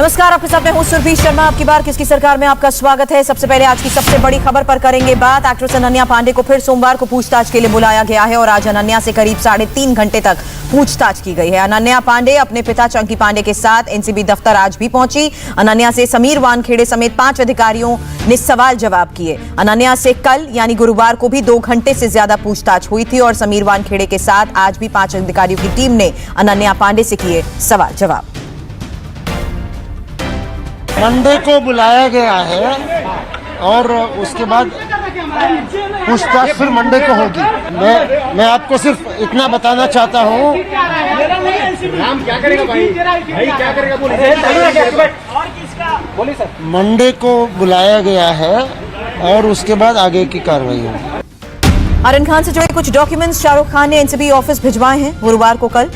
नमस्कार, आपके साथ मैं हूं सुरभि शर्मा। आपकी बार किसकी सरकार में आपका स्वागत है। सबसे पहले आज की सबसे बड़ी खबर पर करेंगे बात। एक्ट्रेस अनन्या पांडे को फिर सोमवार को पूछताछ के लिए बुलाया गया है और आज अनन्या से करीब 3.5 घंटे तक पूछताछ की गई है। अनन्या पांडे अपने पिता चंकी पांडे के साथ एनसीबी दफ्तर आज भी पहुंची। अनन्या से समीर वानखेड़े समेत 5 अधिकारियों ने सवाल जवाब किए। अनन्या से कल यानी गुरुवार को भी 2 घंटे से ज्यादा पूछताछ हुई थी और समीर वानखेड़े के साथ आज भी 5 अधिकारियों की टीम ने अनन्या पांडे से किए सवाल जवाब। मंडे को बुलाया गया है और उसके बाद पूछताछ फिर मंडे को होगी। मैं आपको सिर्फ इतना बताना चाहता हूँ। क्या करेगा भाई क्या करेगा बोलिए सर। मंडे को बुलाया गया है और उसके बाद आगे की कार्रवाई होगी। आर्यन खान से जुड़े कुछ डॉक्यूमेंट्स शाहरुख खान ने एनसीबी ऑफिस भिजवाए हैं। गुरुवार को कल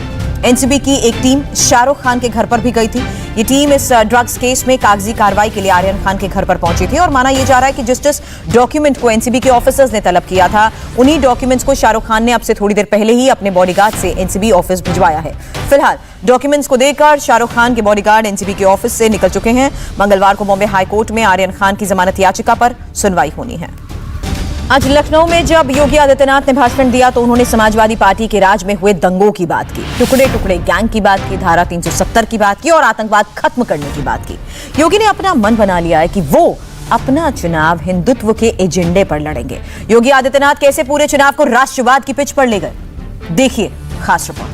एनसीबी की एक टीम शाहरुख खान के घर पर भी गई थी। ये टीम इस ड्रग्स केस में कागजी कार्रवाई के लिए आर्यन खान के घर पर पहुंची थी और माना यह जा रहा है कि जिस डॉक्यूमेंट को एनसीबी के ऑफिसर्स ने तलब किया था उन्हीं डॉक्यूमेंट्स को शाहरुख खान ने अब से थोड़ी देर पहले ही अपने बॉडीगार्ड से एनसीबी ऑफिस भिजवाया है। फिलहाल डॉक्यूमेंट्स को देकर शाहरुख खान के बॉडीगार्ड एनसीबी के ऑफिस से निकल चुके हैं। मंगलवार को बॉम्बे हाईकोर्ट में आर्यन खान की जमानत याचिका पर सुनवाई होनी है। आज लखनऊ में जब योगी आदित्यनाथ ने भाषण दिया तो उन्होंने समाजवादी पार्टी के राज में हुए दंगों की बात की, टुकड़े टुकड़े गैंग की बात की, धारा 370 की बात की और आतंकवाद खत्म करने की बात की। योगी ने अपना मन बना लिया है कि वो अपना चुनाव हिंदुत्व के एजेंडे पर लड़ेंगे। योगी आदित्यनाथ कैसे पूरे चुनाव को राष्ट्रवाद की पिच पर ले गए, देखिए खास रिपोर्ट।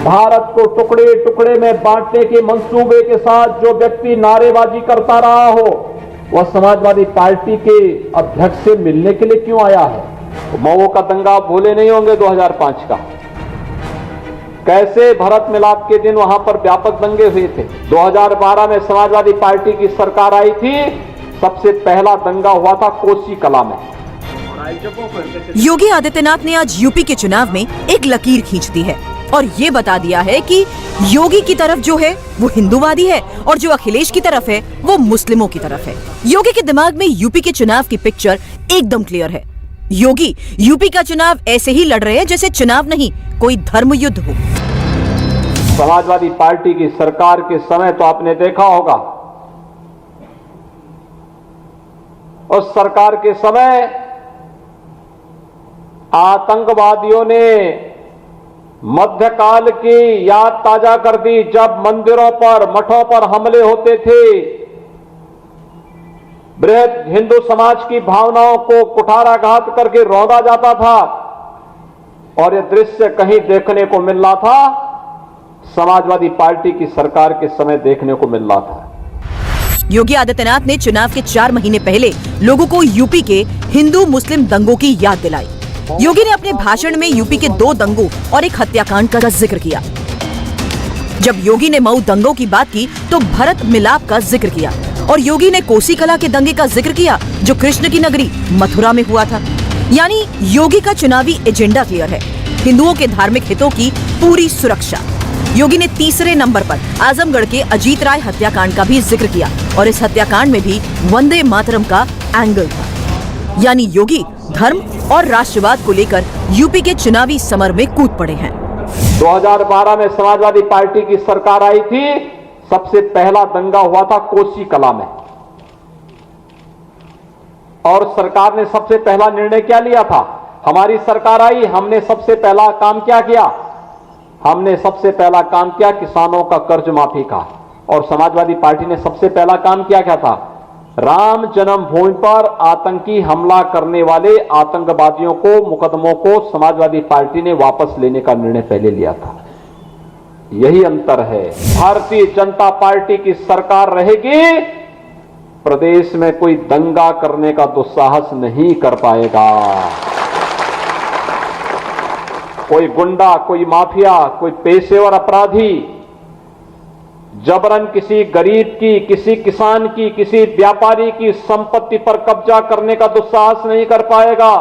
भारत को टुकड़े टुकड़े में बांटने के मंसूबे के साथ जो व्यक्ति नारेबाजी करता रहा हो वह समाजवादी पार्टी के अध्यक्ष से मिलने के लिए क्यों आया है। तो मऊ का दंगा भूले नहीं होंगे 2005 का, कैसे भारत मिलाप के दिन वहां पर व्यापक दंगे हुए थे। 2012 में समाजवादी पार्टी की सरकार आई थी, सबसे पहला दंगा हुआ था कोसी कला में। योगी आदित्यनाथ ने आज यूपी के चुनाव में एक लकीर खींच दी है और ये बता दिया है कि योगी की तरफ जो है वो हिंदूवादी है और जो अखिलेश की तरफ है वो मुस्लिमों की तरफ है। योगी के दिमाग में यूपी के चुनाव की पिक्चर एकदम क्लियर है। योगी यूपी का चुनाव ऐसे ही लड़ रहे हैं जैसे चुनाव नहीं कोई धर्म युद्ध हो। समाजवादी पार्टी की सरकार के समय तो आपने देखा होगा, उस सरकार के समय आतंकवादियों ने मध्यकाल की याद ताजा कर दी, जब मंदिरों पर मठों पर हमले होते थे, बृहद हिंदू समाज की भावनाओं को कुठाराघात करके रौंदा जाता था और यह दृश्य कहीं देखने को मिल रहा था, समाजवादी पार्टी की सरकार के समय देखने को मिल रहा था। योगी आदित्यनाथ ने चुनाव के 4 महीने पहले लोगों को यूपी के हिंदू मुस्लिम दंगों की याद दिलाई। योगी ने अपने भाषण में यूपी के 2 दंगों और एक हत्याकांड का जिक्र किया। जब योगी ने मऊ दंगों की बात की तो भारत मिलाप का जिक्र किया और योगी ने कोसी कला के दंगे का जिक्र किया जो कृष्ण की नगरी मथुरा में हुआ था। यानी योगी का चुनावी एजेंडा क्लियर है, हिंदुओं के धार्मिक हितों की पूरी सुरक्षा। योगी ने तीसरे नंबर पर आजमगढ़ के अजीत राय हत्याकांड का भी जिक्र किया और इस हत्याकांड में भी वंदे मातरम का एंगल था। यानी योगी धर्म और राष्ट्रवाद को लेकर यूपी के चुनावी समर में कूद पड़े हैं। 2012 में समाजवादी पार्टी की सरकार आई थी, सबसे पहला दंगा हुआ था कोसी कला में और सरकार ने सबसे पहला निर्णय क्या लिया था। हमारी सरकार आई, हमने सबसे पहला काम क्या किया, हमने सबसे पहला काम किया किसानों का कर्ज माफी का। और समाजवादी पार्टी ने सबसे पहला काम क्या था, राम जन्मभूमि पर आतंकी हमला करने वाले आतंकवादियों को मुकदमों को समाजवादी पार्टी ने वापस लेने का निर्णय पहले लिया था। यही अंतर है। भारतीय जनता पार्टी की सरकार रहेगी, प्रदेश में कोई दंगा करने का दुस्साहस नहीं कर पाएगा। कोई गुंडा, कोई माफिया, कोई पेशेवर अपराधी जबरन किसी गरीब की, किसी किसान की, किसी व्यापारी की संपत्ति पर कब्जा करने का दुस्साहस नहीं कर पाएगा।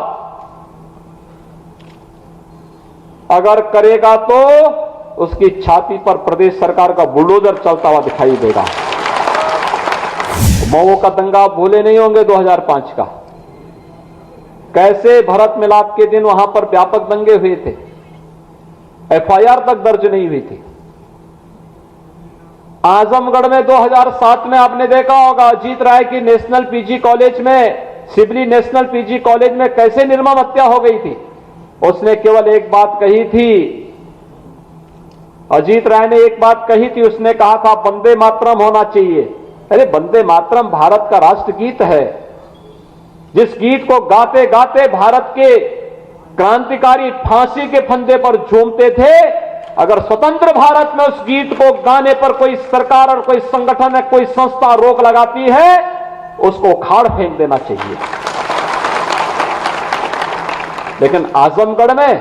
अगर करेगा तो उसकी छाती पर प्रदेश सरकार का बुलडोजर चलता हुआ दिखाई देगा। मऊ का दंगा भूले नहीं होंगे 2005 का, कैसे भारत मिलाप के दिन वहां पर व्यापक दंगे हुए थे, एफआईआर तक दर्ज नहीं हुई थी। आजमगढ़ में 2007 में आपने देखा होगा अजीत राय की नेशनल पीजी कॉलेज में, सिबली नेशनल पीजी कॉलेज में कैसे निर्मम हत्या हो गई थी। उसने केवल एक बात कही थी, अजीत राय ने एक बात कही थी, उसने कहा था वंदे मातरम होना चाहिए। अरे वंदे मातरम भारत का राष्ट्रगीत है, जिस गीत को गाते गाते भारत के क्रांतिकारी फांसी के फंदे पर झूमते थे। अगर स्वतंत्र भारत में उस गीत को गाने पर कोई सरकार और कोई संगठन या कोई संस्था रोक लगाती है, उसको उखाड़ फेंक देना चाहिए। लेकिन आजमगढ़ में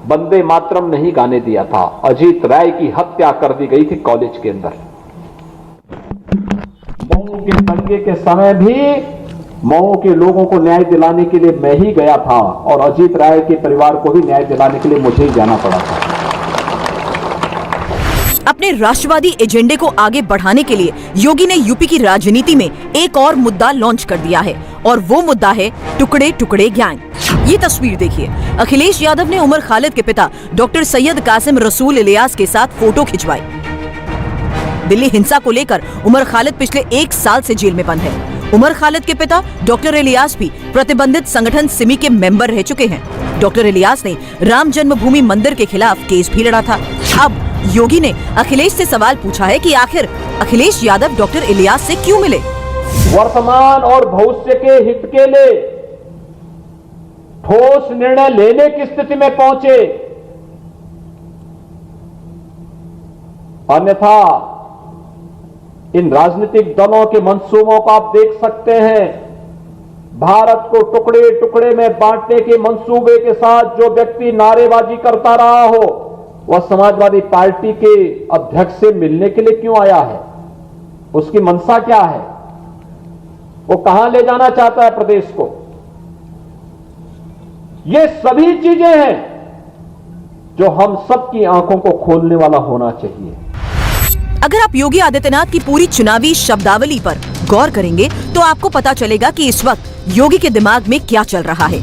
वंदे मातरम नहीं गाने दिया था, अजीत राय की हत्या कर दी गई थी कॉलेज के अंदर। मऊ के दंगे के समय भी मऊ के लोगों को न्याय दिलाने के लिए मैं ही गया था और अजीत राय के परिवार को भी न्याय दिलाने के लिए मुझे ही जाना पड़ा था। अपने राष्ट्रवादी एजेंडे को आगे बढ़ाने के लिए योगी ने यूपी की राजनीति में एक और मुद्दा लॉन्च कर दिया है और वो मुद्दा है टुकड़े टुकड़े गैंग। ये तस्वीर देखिए, अखिलेश यादव ने उमर खालिद के पिता डॉक्टर सैयद कासिम रसूल इलियास के साथ फोटो खिंचवाई। दिल्ली हिंसा को लेकर उमर खालिद पिछले 1 साल से जेल में बंद है। उमर खालिद के पिता डॉक्टर इलियास भी प्रतिबंधित संगठन सिमी के मेंबर रह चुके हैं। डॉक्टर इलियास ने राम जन्मभूमि मंदिर के खिलाफ केस भी लड़ा था। अब योगी ने अखिलेश से सवाल पूछा है कि आखिर अखिलेश यादव डॉक्टर इलियास से क्यों मिले। वर्तमान और भविष्य के हित के लिए ठोस निर्णय लेने की स्थिति में पहुंचे, अन्यथा इन राजनीतिक दलों के मंसूबों को आप देख सकते हैं। भारत को टुकड़े टुकड़े में बांटने के मंसूबे के साथ जो व्यक्ति नारेबाजी करता रहा हो, वह समाजवादी पार्टी के अध्यक्ष से मिलने के लिए क्यों आया है? उसकी मंशा क्या है? वो कहां ले जाना चाहता है प्रदेश को? ये सभी चीजें हैं जो हम सबकी आंखों को खोलने वाला होना चाहिए। अगर आप योगी आदित्यनाथ की पूरी चुनावी शब्दावली पर गौर करेंगे तो आपको पता चलेगा कि इस वक्त योगी के दिमाग में क्या चल रहा है।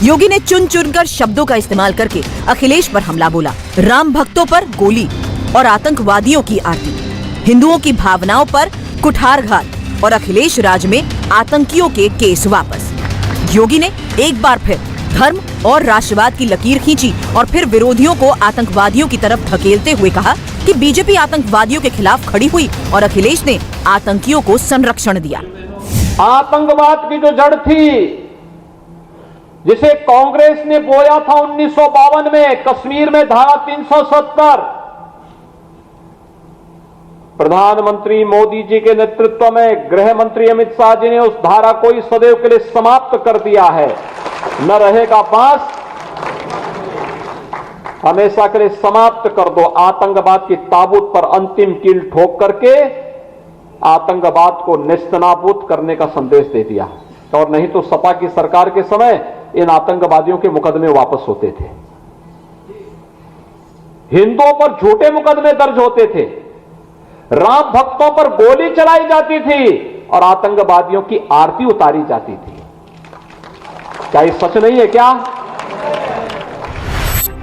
योगी ने चुन चुनकर शब्दों का इस्तेमाल करके अखिलेश पर हमला बोला, राम भक्तों पर गोली और आतंकवादियों की आरती, हिंदुओं की भावनाओं पर कुठारघात और अखिलेश राज में आतंकियों के केस वापस। योगी ने एक बार फिर धर्म और राष्ट्रवाद की लकीर खींची और फिर विरोधियों को आतंकवादियों की तरफ धकेलते हुए कहा कि बीजेपी आतंकवादियों के खिलाफ खड़ी हुई और अखिलेश ने आतंकियों को संरक्षण दिया। आतंकवाद की जो जड़ थी, जिसे कांग्रेस ने बोया था 1952 में कश्मीर में धारा 370, प्रधानमंत्री मोदी जी के नेतृत्व में गृह मंत्री अमित शाह जी ने उस धारा को ही सदैव के लिए समाप्त कर दिया है। न रहेगा बांस, हमेशा के लिए समाप्त कर दो। आतंकवाद की ताबूत पर अंतिम कील ठोक करके आतंकवाद को नेस्तनाबूद करने का संदेश दे दिया। और नहीं तो सपा की सरकार के समय इन आतंकवादियों के मुकदमे वापस होते थे, हिंदुओं पर झूठे मुकदमे दर्ज होते थे, राम भक्तों पर गोली चलाई जाती थी और आतंकवादियों की आरती उतारी जाती थी। क्या ये सच नहीं है क्या?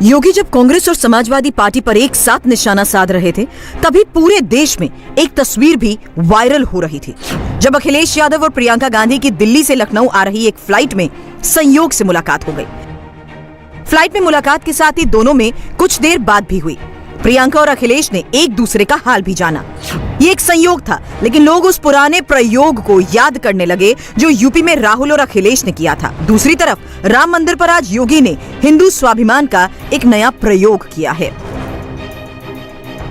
योगी जब कांग्रेस और समाजवादी पार्टी पर एक साथ निशाना साध रहे थे, तभी पूरे देश में एक तस्वीर भी वायरल हो रही थी। जब अखिलेश यादव और प्रियंका गांधी की दिल्ली से लखनऊ आ रही एक फ्लाइट में संयोग से मुलाकात हो गई। फ्लाइट में मुलाकात के साथ ही दोनों में कुछ देर बात भी हुई। प्रियंका और अखिलेश ने एक दूसरे का हाल भी जाना। ये एक संयोग था, लेकिन लोग उस पुराने प्रयोग को याद करने लगे जो यूपी में राहुल और अखिलेश ने किया था। दूसरी तरफ राम मंदिर पर आज योगी ने हिंदू स्वाभिमान का एक नया प्रयोग किया है।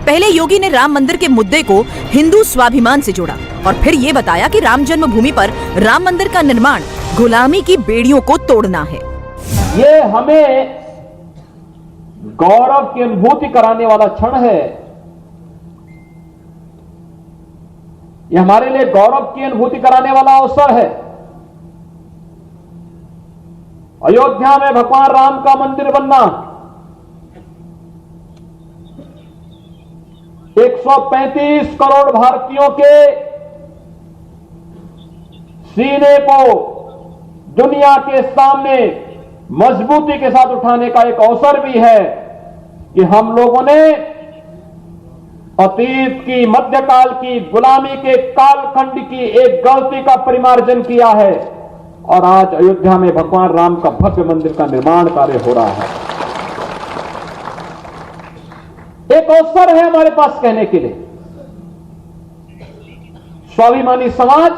पहले योगी ने राम मंदिर के मुद्दे को हिंदू स्वाभिमान से जोड़ा और फिर ये बताया कि राम जन्मभूमि पर राम मंदिर का निर्माण गुलामी की बेड़ियों को तोड़ना है। ये हमें गौरव की अनुभूति कराने वाला क्षण है। यह हमारे लिए गौरव की अनुभूति कराने वाला अवसर है। अयोध्या में भगवान राम का मंदिर बनना, 135 करोड़ भारतीयों के सीने को दुनिया के सामने मजबूती के साथ उठाने का एक अवसर भी है कि हम लोगों ने अतीत की, मध्यकाल की, गुलामी के कालखंड की एक गलती का परिमार्जन किया है और आज अयोध्या में भगवान राम का भव्य मंदिर का निर्माण कार्य हो रहा है। एक अवसर है हमारे पास कहने के लिए, स्वाभिमानी समाज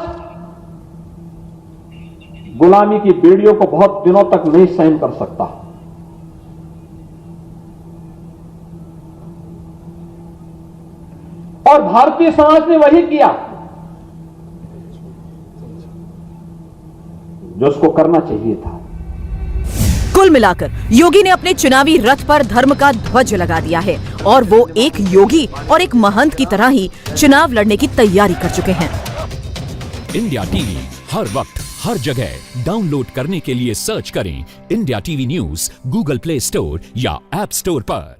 गुलामी की बेड़ियों को बहुत दिनों तक नहीं सहन कर सकता। और भारतीय समाज ने वही किया जो उसको करना चाहिए था। कुल मिलाकर योगी ने अपने चुनावी रथ पर धर्म का ध्वज लगा दिया है और वो एक योगी और एक महंत की तरह ही चुनाव लड़ने की तैयारी कर चुके हैं। इंडिया टीवी हर वक्त हर जगह डाउनलोड करने के लिए सर्च करें India TV news Google play store या ऐप स्टोर पर।